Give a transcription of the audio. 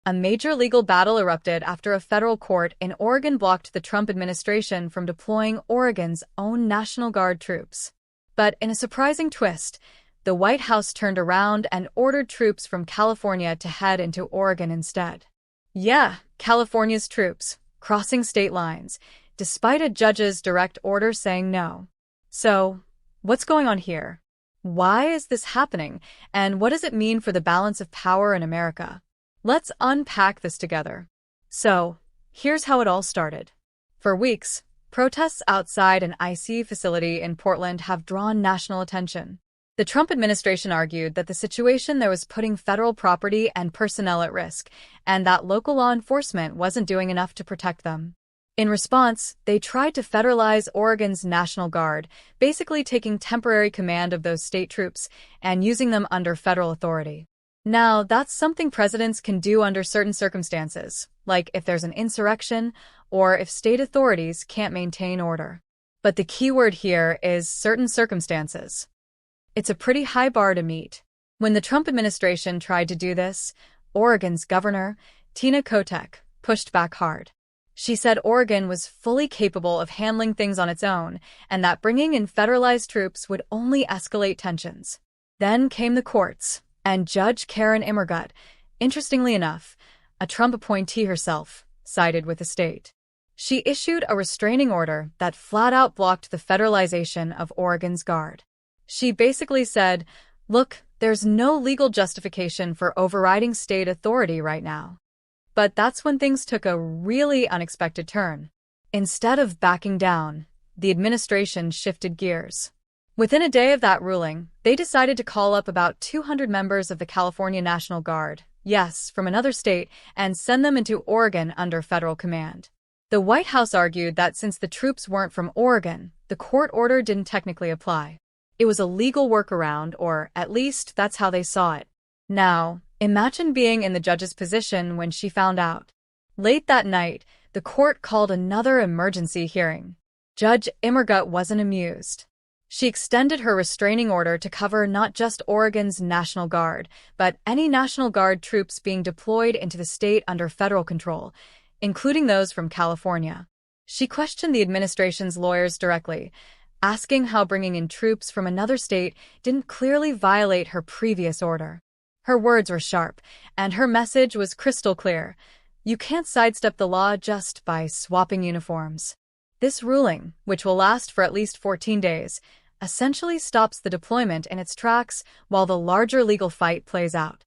A major legal battle erupted after a federal court in Oregon blocked the Trump administration from deploying Oregon's own National Guard troops. But in a surprising twist, the White House turned around and ordered troops from California to head into Oregon instead. Yeah, California's troops, crossing state lines, despite a judge's direct order saying no. So, what's going on here? Why is this happening, and what does it mean for the balance of power in America? Let's unpack this together. So, here's how it all started. For weeks, protests outside an IC facility in Portland have drawn national attention. The Trump administration argued that the situation there was putting federal property and personnel at risk, and that local law enforcement wasn't doing enough to protect them. In response, they tried to federalize Oregon's National Guard, basically taking temporary command of those state troops and using them under federal authority. Now, that's something presidents can do under certain circumstances, like if there's an insurrection or if state authorities can't maintain order. But the key word here is certain circumstances. It's a pretty high bar to meet. When the Trump administration tried to do this, Oregon's governor, Tina Kotek, pushed back hard. She said Oregon was fully capable of handling things on its own, and that bringing in federalized troops would only escalate tensions. Then came the courts, and Judge Karen Immergut, interestingly enough, a Trump appointee herself, sided with the state. She issued a restraining order that flat-out blocked the federalization of Oregon's Guard. She basically said, look, there's no legal justification for overriding state authority right now. But that's when things took a really unexpected turn. Instead of backing down, the administration shifted gears. Within a day of that ruling, they decided to call up about 200 members of the California National Guard, yes, from another state, and send them into Oregon under federal command. The White House argued that since the troops weren't from Oregon, the court order didn't technically apply. It was a legal workaround, or at least that's how they saw it. Now, imagine being in the judge's position when she found out. Late that night, the court called another emergency hearing. Judge Immergut wasn't amused. She extended her restraining order to cover not just Oregon's National Guard, but any National Guard troops being deployed into the state under federal control, including those from California. She questioned the administration's lawyers directly, asking how bringing in troops from another state didn't clearly violate her previous order. Her words were sharp, and her message was crystal clear. You can't sidestep the law just by swapping uniforms. This ruling, which will last for at least 14 days, essentially stops the deployment in its tracks while the larger legal fight plays out.